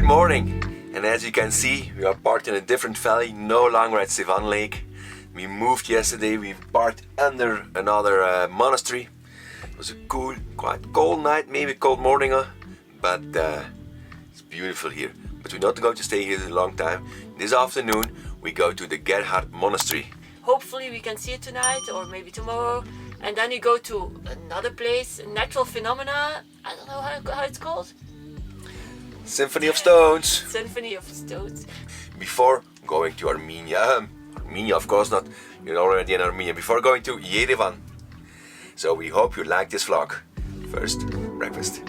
morning, and as you can see, we are parked in a different valley, no longer at Sivan Lake. We moved yesterday, we parked under another monastery. It was a cool, quite cold night, maybe cold morning, but it's beautiful here. But we're not going to stay here a long time. This afternoon we go to the Geghard Monastery. Hopefully we can see it tonight or maybe tomorrow. And then we go to another place, natural phenomena. I don't know how it's called. Symphony of Stones. Symphony of Stones. Before going to Armenia, Armenia of course not, you're already in Armenia, before going to Yerevan. So we hope you like this vlog. First, breakfast.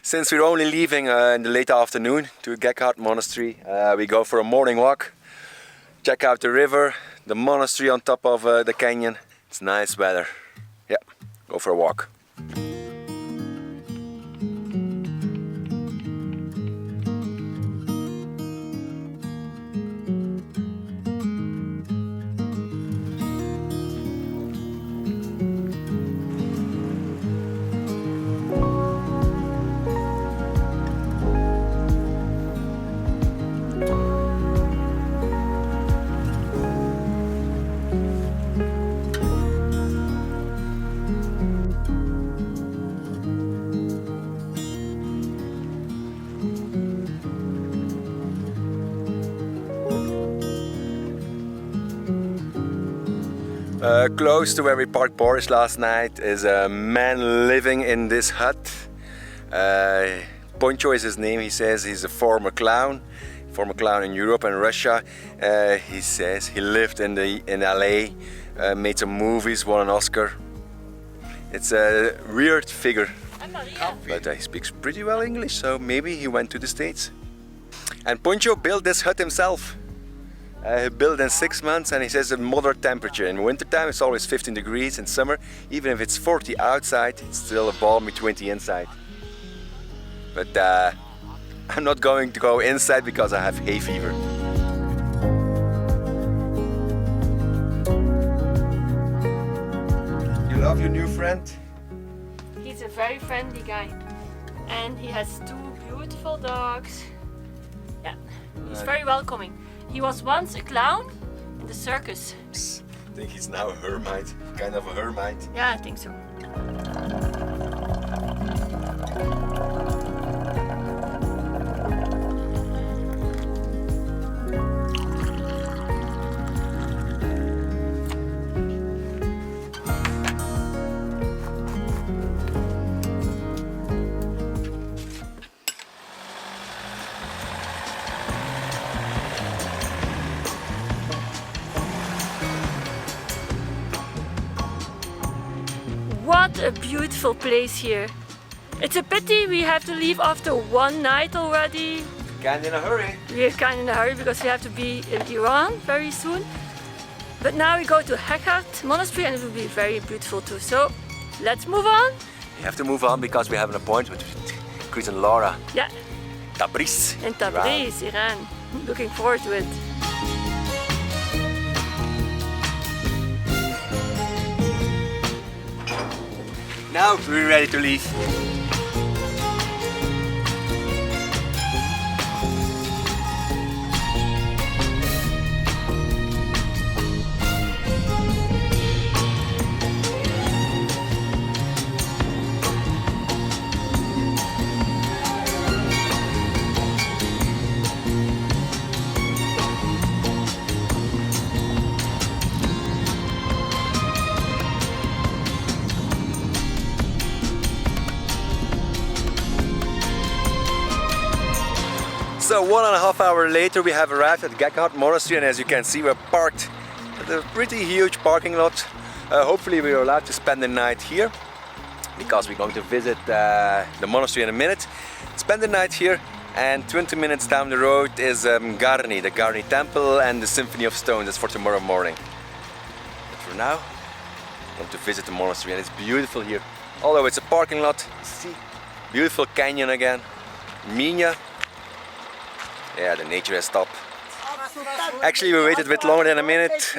Since we're only leaving in the late afternoon to Geghard Monastery, we go for a morning walk, check out the river, the monastery on top of the canyon. It's nice weather. Yeah, go for a walk. Close to where we parked Boris last night is a man living in this hut. Poncho is his name. He says he's a former clown in Europe and Russia. He says he lived in LA, made some movies, won an Oscar. It's a weird figure, but he speaks pretty well English, so maybe he went to the States. And Poncho built this hut himself. He built in 6 months, and he says a moderate temperature. In winter time it's always 15 degrees. In summer, even if it's 40 outside, it's still a balmy 20 inside. But I'm not going to go inside because I have hay fever. You love your new friend? He's a very friendly guy. And he has 2 beautiful dogs. Yeah, he's very welcoming. He was once a clown in the circus. I think he's now a hermit, kind of a hermit. Yeah, I think so. What a beautiful place here. It's a pity we have to leave after 1 night already. Kind in a hurry. We're kind of in a hurry because we have to be in Iran very soon. But now we go to Geghard Monastery and it will be very beautiful too. So let's move on. We have to move on because we have an appointment with Chris and Laura. Yeah. Tabriz. In Tabriz, Iran. Looking forward to it. Now we're ready to leave. So 1.5 hours later we have arrived at Geghard Monastery, and as you can see we're parked at a pretty huge parking lot. Hopefully we're allowed to spend the night here because we're going to visit the monastery in a minute. Spend the night here, and 20 minutes down the road is Garni, the Garni Temple, and the Symphony of Stones. That's for tomorrow morning. But for now, I'm going to visit the monastery, and it's beautiful here. Although it's a parking lot, see, Beautiful canyon again. Armenia. Yeah, the nature has stopped. Actually, we waited a bit longer than a minute.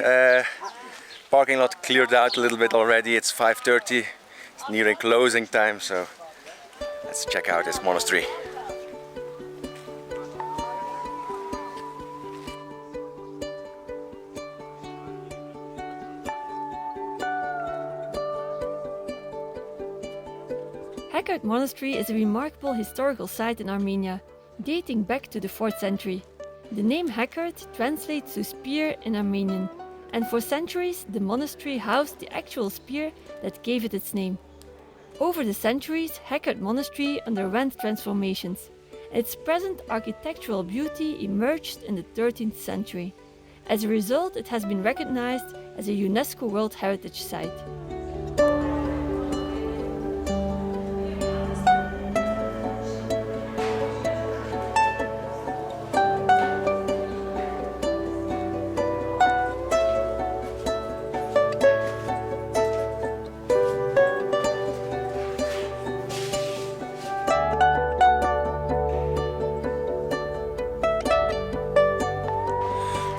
Parking lot cleared out a little bit already. It's 5:30. It's nearing closing time, so let's check out this monastery. Geghard Monastery is a remarkable historical site in Armenia, dating back to the 4th century. The name Geghard translates to spear in Armenian, and for centuries the monastery housed the actual spear that gave it its name. Over the centuries, Geghard Monastery underwent transformations. Its present architectural beauty emerged in the 13th century. As a result, it has been recognized as a UNESCO World Heritage Site.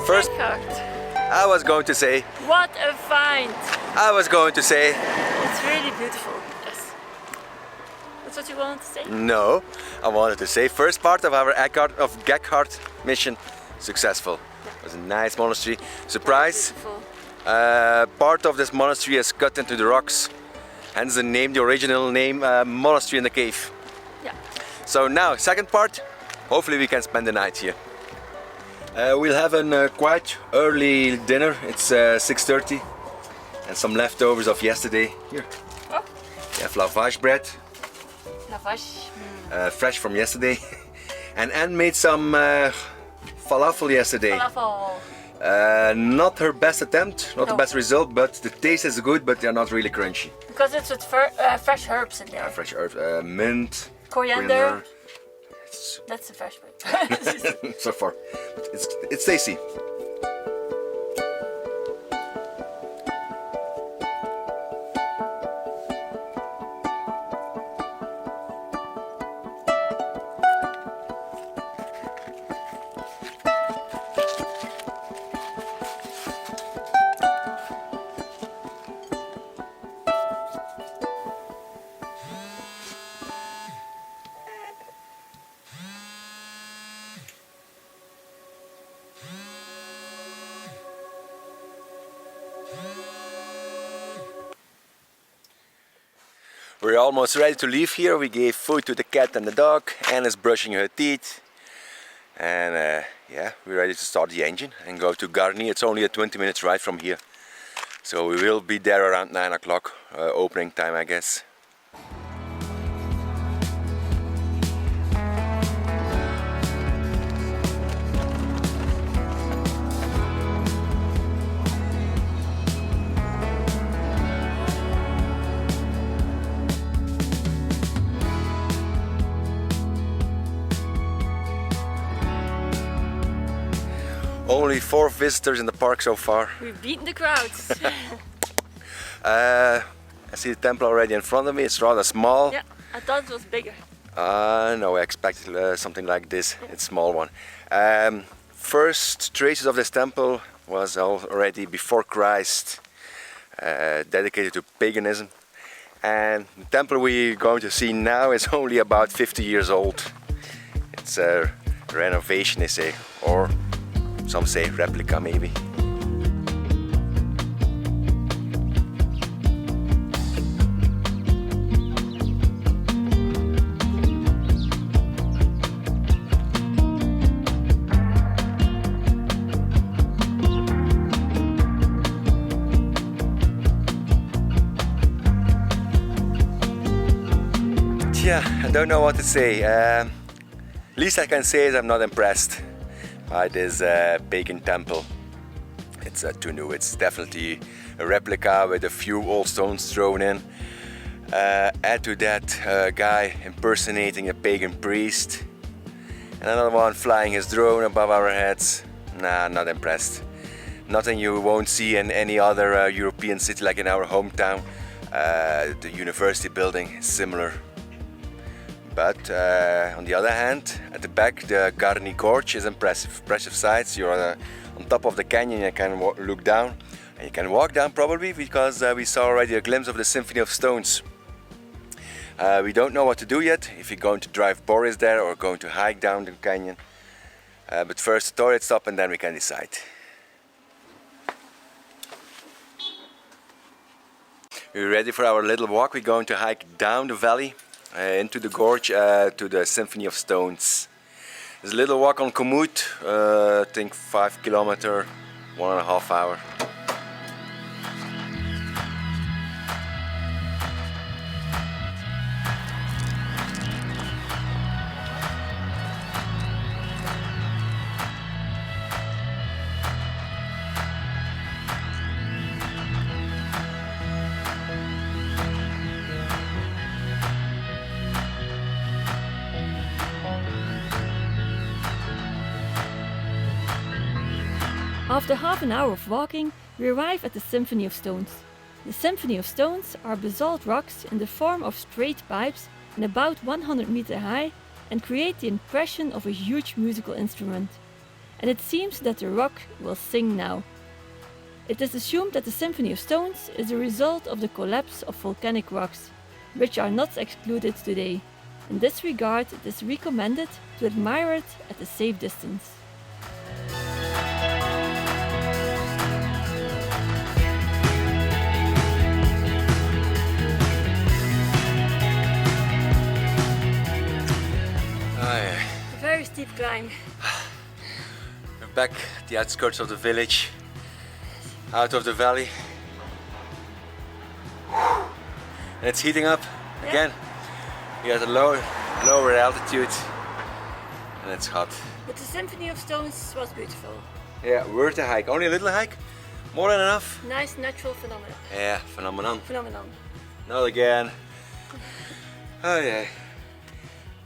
First, Geghard. I was going to say, What a find! It's really beautiful, yes. That's what you wanted to say? no. I wanted to say, first part of our Geghard mission, successful. It was a nice monastery. Surprise, Beautiful. part of this monastery is cut into the rocks. Hence the name, the original name, Monastery in the Cave. Yeah. So now, second part, hopefully we can spend the night here. We'll have a quite early dinner. It's 6:30, and some leftovers of yesterday. Here, Oh, we have lavash bread, lavash. fresh from yesterday, and Anne made some falafel yesterday. Falafel. Not her best attempt, not the No. best result, but the taste is good, but they're not really crunchy. Because it's with fresh herbs in there. Fresh herbs, mint, Coriander. That's the fresh one. so far, it's tasty. We're almost ready to leave here. We gave food to the cat and the dog. Anne is brushing her teeth. And yeah, we're ready to start the engine and go to Garni. It's only a 20 minutes ride from here. So we will be there around 9 o'clock, opening time I guess. Only 4 visitors in the park so far. We've beaten the crowds. I see the temple already in front of me. It's rather small. Yeah, I thought it was bigger. No, I expected something like this. It's a small one. First traces of this temple was already before Christ, dedicated to paganism. And the temple we're going to see now is only about 50 years old. It's a renovation, they say, or some say replica maybe. Yeah, I don't know what to say. Least I can say is I'm not impressed by this pagan temple. It's too new. It's definitely a replica with a few old stones thrown in. Add to that a guy impersonating a pagan priest, and another one flying his drone above our heads. Nah, not impressed. Nothing you won't see in any other European city like in our hometown. The university building is similar. But on the other hand, at the back, the Garni Gorge is impressive sights. You're on top of the canyon, you can look down. And you can walk down probably, because we saw already a glimpse of the Symphony of Stones. We don't know what to do yet, if you're going to drive Boris there or going to hike down the canyon. But first the toilet stop and then we can decide. We're ready for our little walk. We're going to hike down the valley into the gorge to the Symphony of Stones. There's a little walk on Komoot, I think 5 kilometers, 1.5 hours. After half an hour of walking, we arrive at the Symphony of Stones. The Symphony of Stones are basalt rocks in the form of straight pipes and about 100 meters high and create the impression of a huge musical instrument. And it seems that the rock will sing now. It is assumed that the Symphony of Stones is a result of the collapse of volcanic rocks, which are not excluded today. In this regard, it is recommended to admire it at a safe distance. Very steep climb. We're back at the outskirts of the village, out of the valley. And it's heating up again. We are at a lower altitude and it's hot. But the Symphony of Stones was beautiful. Yeah, worth a hike. Only a little hike? More than enough? Nice natural phenomenon. Yeah, phenomenon. Not again. Oh yeah.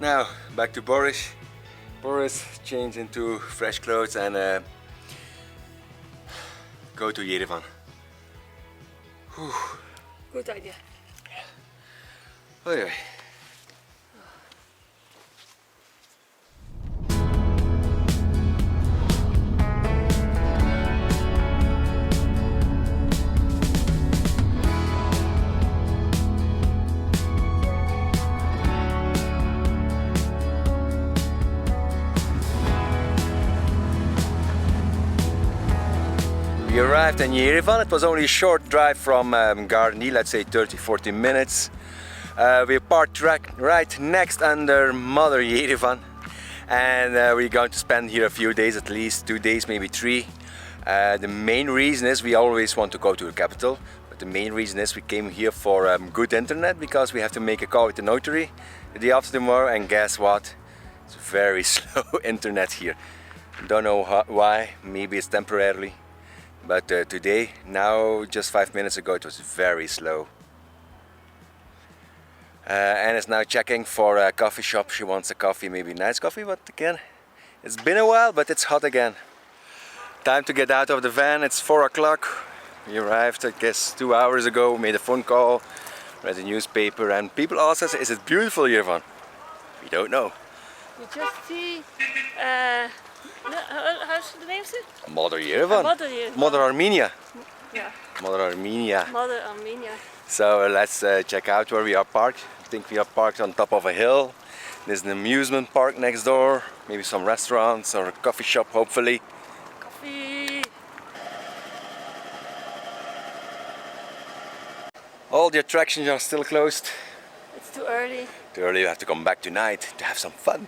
Now, back to Boris. Boris changed into fresh clothes and go to Yerevan. Whew. Good idea. Oh yeah. We arrived in Yerevan. It was only a short drive from Garni, let's say 30-40 minutes. We parked right next under Mother Yerevan, and we're going to spend here a few days, at least 2 days, maybe 3. The main reason is we always want to go to the capital, but the main reason is we came here for good internet, because we have to make a call with the notary the day after tomorrow, and guess what? It's very slow internet here. Don't know why, maybe it's temporarily. But today, now just 5 minutes ago, it was very slow. Anne is now checking for a coffee shop. She wants a coffee, maybe nice coffee, but again, it's been a while, but it's hot again. Time to get out of the van. It's 4 o'clock. We arrived, I guess, 2 hours ago, made a phone call, read the newspaper, and people ask us, is it beautiful, Yerevan? We don't know. You just see, how's the name? Mother Yerevan. Mother Yerevan. Mother Armenia. Yeah. Mother Armenia. Mother Armenia. So let's check out where we are parked. I think we are parked on top of a hill. There's an amusement park next door, maybe some restaurants or a coffee shop, hopefully. Coffee. All the attractions are still closed. It's too early. Too early, we have to come back tonight to have some fun.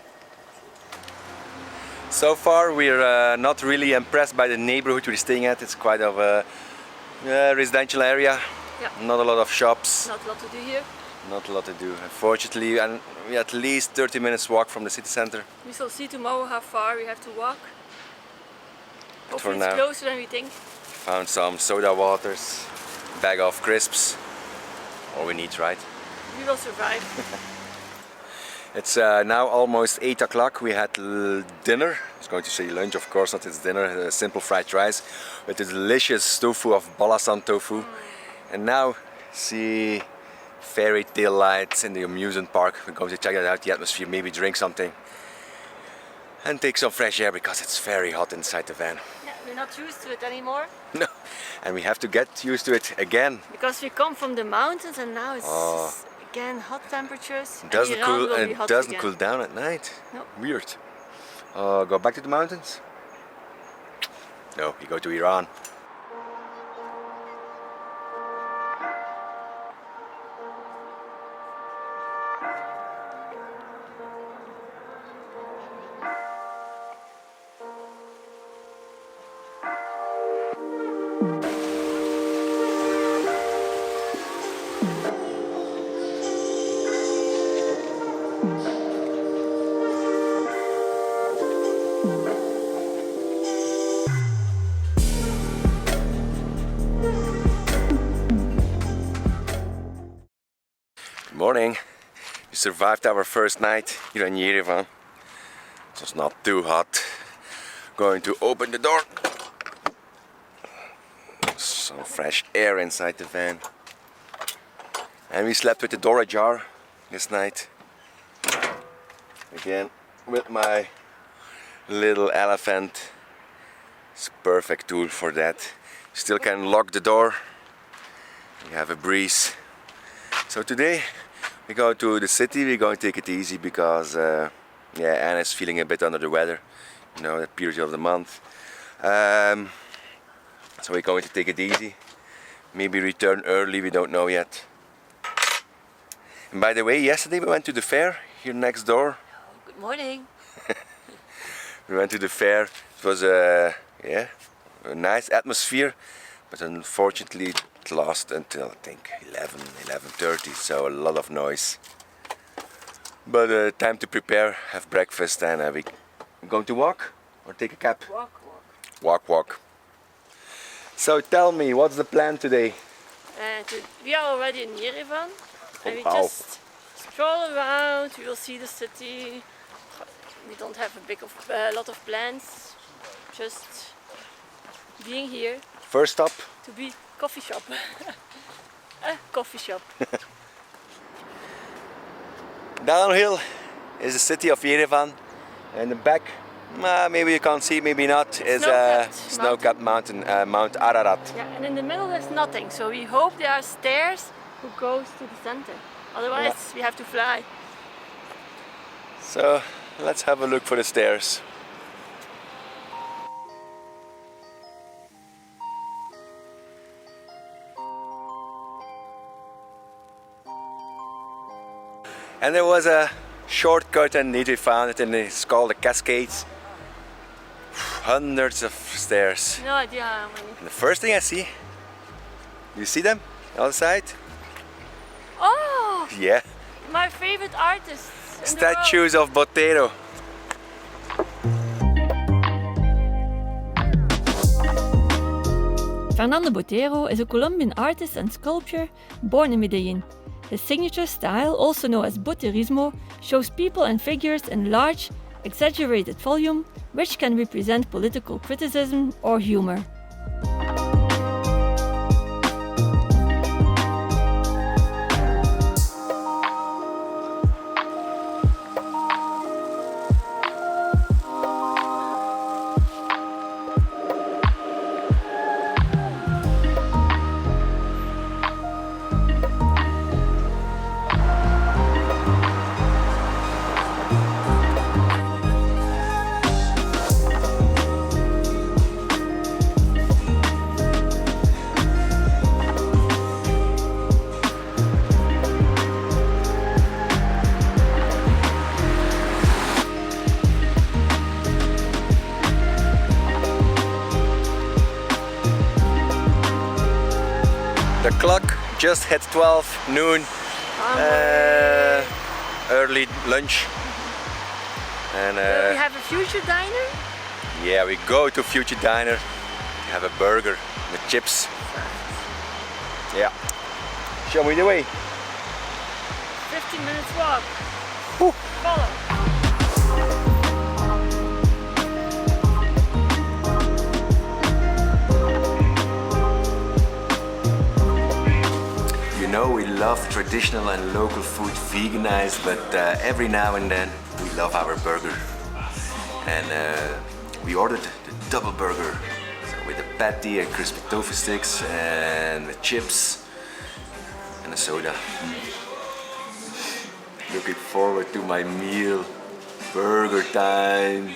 So far we're not really impressed by the neighborhood we're staying at. It's quite of a residential area. Yeah. Not a lot of shops. Not a lot to do here. Not a lot to do, unfortunately, and we're at least 30 minutes walk from the city center. We shall see tomorrow how far we have to walk. But Hopefully for it's now, closer than we think. found some soda waters, bag of crisps, all we need, right? We will survive. It's now almost 8 o'clock. We had dinner. I was going to say lunch, of course not. It's dinner. Simple fried rice with the delicious tofu of balasan tofu. And now, see, fairy tale lights in the amusement park. We're going to check that out, the atmosphere, maybe drink something and take some fresh air because it's very hot inside the van. Yeah, we're not used to it anymore. No, and we have to get used to it again. Because we come from the mountains and now it's again hot temperatures. It doesn't cool, and it doesn't again. cool down at night. No. Weird. Go back to the mountains? No, you go to Iran. Morning. We survived our first night here in Yerevan. It was not too hot. Going to open the door. Some fresh air inside the van. And we slept with the door ajar this night. Again with my little elephant. It's a perfect tool for that. Still can lock the door. You have a breeze. So today we go to the city. We're going to take it easy because Anna's feeling a bit under the weather, you know, the period of the month. So we're going to take it easy. Maybe return early, we don't know yet. And by the way, yesterday we went to the fair here next door. Good morning. We went to the fair. It was a nice atmosphere, but unfortunately it lasted until I think 11:30, so a lot of noise. But time to prepare, have breakfast, and we going to walk or take a cab? Walk. So tell me, what's the plan today? We are already in Yerevan and we just stroll around. We will see the city. We don't have a lot of plans, just being here. First stop? To be coffee shop. A coffee shop. Downhill is the city of Yerevan. In the back, maybe you can't see, maybe not, is a snow-capped mountain, Mount Ararat. Yeah, and in the middle there's nothing, so we hope there are stairs who goes to the center. Otherwise we have to fly. So let's have a look for the stairs. And there was a shortcut and we found it, and it's called the Cascades. Hundreds of stairs. No idea how many. And the first thing I see, you see them outside? Oh! Yeah. My favorite artists. Statues of Botero. Fernando Botero is a Colombian artist and sculptor born in Medellin. His signature style, also known as boterismo, shows people and figures in large, exaggerated volume, which can represent political criticism or humor. The clock just hit 12 noon, early lunch. And we have a future diner? yeah, we go to Future Diner, have a burger with chips. Yeah. Show me the way. 15 minutes walk. Whew. Follow. You know we love traditional and local food veganized, but every now and then we love our burger. And we ordered the double burger, so with a patty, a crispy tofu sticks, and with chips and a soda. Looking forward to my meal. Burger time.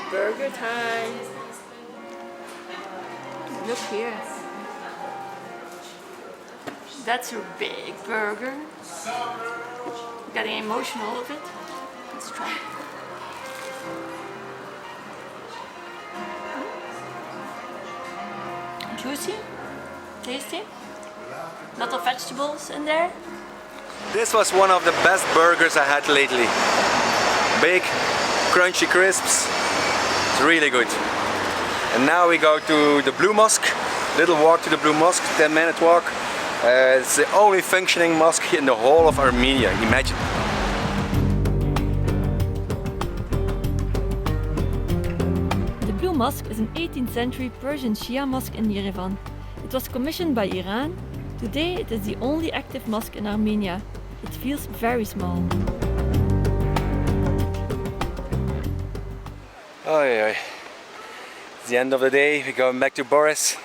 Burger time. Look here. That's a big burger. Getting emotional of it. Let's try. Juicy, tasty. Lot of vegetables in there. This was one of the best burgers I had lately. Big, crunchy crisps. It's really good. And now we go to the Blue Mosque. Little walk to the Blue Mosque, 10-minute walk. It's the only functioning mosque in the whole of Armenia, imagine. The Blue Mosque is an 18th century Persian Shia mosque in Yerevan. It was commissioned by Iran. Today it is the only active mosque in Armenia. It feels very small. Oh yeah. It's the end of the day, we're going back to Boris.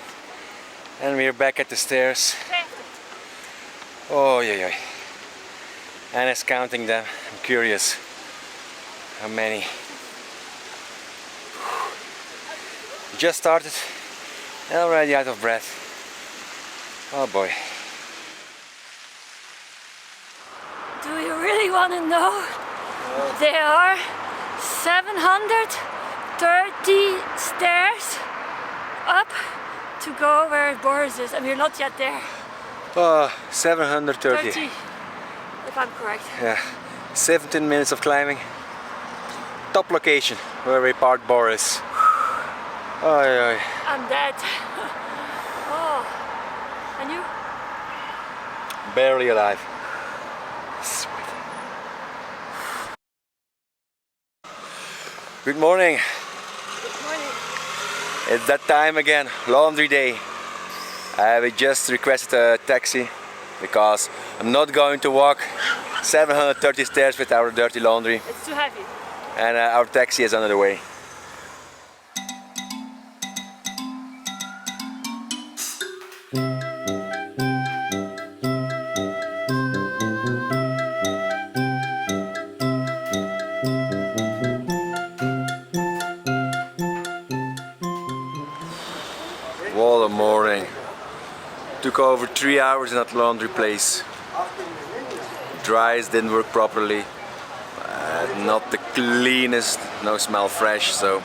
And we're back at the stairs. Oh yeah. Anna's counting them. I'm curious. How many? Just started and already out of breath. Oh boy. Do you really want to know? There are 730 stairs up to go where Boris is, and we're not yet there. Oh, 730. 30, if I'm correct. Yeah, 17 minutes of climbing. Top location where we parked Boris. Oh, yeah. I'm dead. Oh, and you? Barely alive. Sweet. Good morning. Good morning. It's that time again, laundry day. We just requested a taxi because I'm not going to walk 730 stairs with our dirty laundry. It's too heavy. And our taxi is on the way. What a morning. Took over 3 hours in that laundry place. Dryers didn't work properly. Not the cleanest, no smell fresh, so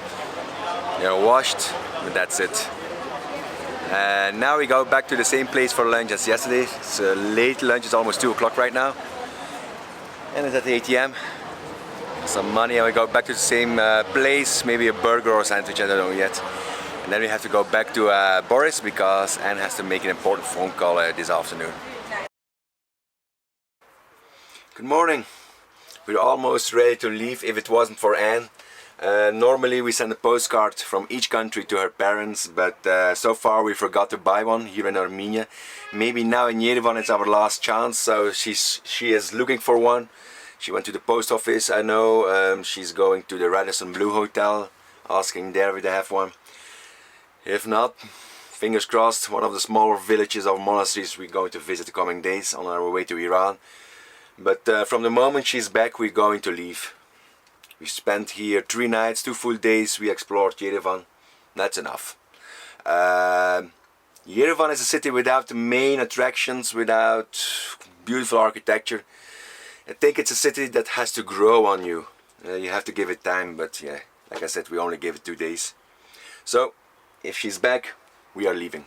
washed, but that's it. And now we go back to the same place for lunch as yesterday. It's a late lunch, it's almost 2 o'clock right now. And it's at the ATM. Some money and we go back to the same place, maybe a burger or a sandwich, I don't know yet. And then we have to go back to Boris because Anne has to make an important phone call this afternoon. Good morning. We're almost ready to leave if it wasn't for Anne. Normally we send a postcard from each country to her parents, but so far we forgot to buy one here in Armenia. Maybe now in Yerevan it's our last chance, so she is looking for one. She went to the post office, I know. She's going to the Radisson Blu Hotel, asking there if they have one. If not, fingers crossed, one of the smaller villages or monasteries we're going to visit the coming days on our way to Iran. But from the moment she's back, we're going to leave. We spent here 3 nights, 2 full days. We explored Yerevan. That's enough. Yerevan is a city without the main attractions, without beautiful architecture. I think it's a city that has to grow on you. You have to give it time, but yeah, like I said, we only gave it 2 days. So, if she's back, we are leaving.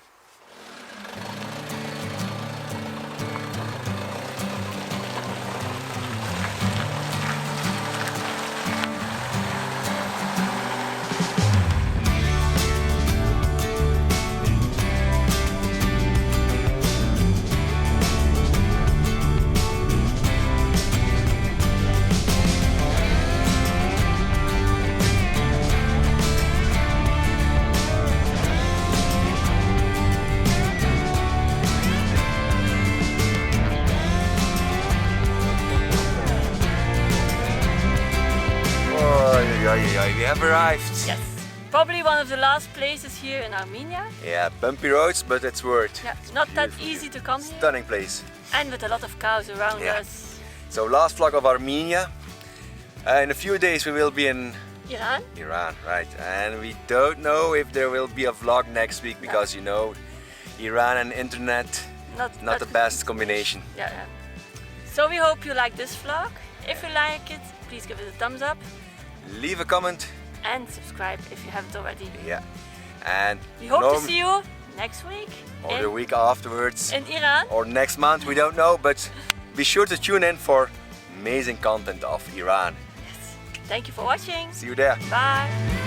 Okay, we have arrived. Yes. Probably one of the last places here in Armenia. Yeah, bumpy roads, but it's worth. Yeah, not that Beautiful, easy to come here. Stunning place. And with a lot of cows around Yeah. us. So last vlog of Armenia. In a few days we will be in Iran? Iran, right? And we don't know if there will be a vlog next week because you know, Iran and internet, not the best combination. Yeah, yeah. So we hope you like this vlog. If you like it, please give it a thumbs up Leave a comment. and subscribe if you haven't already. Yeah. And We hope to see you next week or the week afterwards in Iran. or next month, we don't know, but be sure to tune in for amazing content of Iran. Yes. Thank you for watching. See you there. Bye.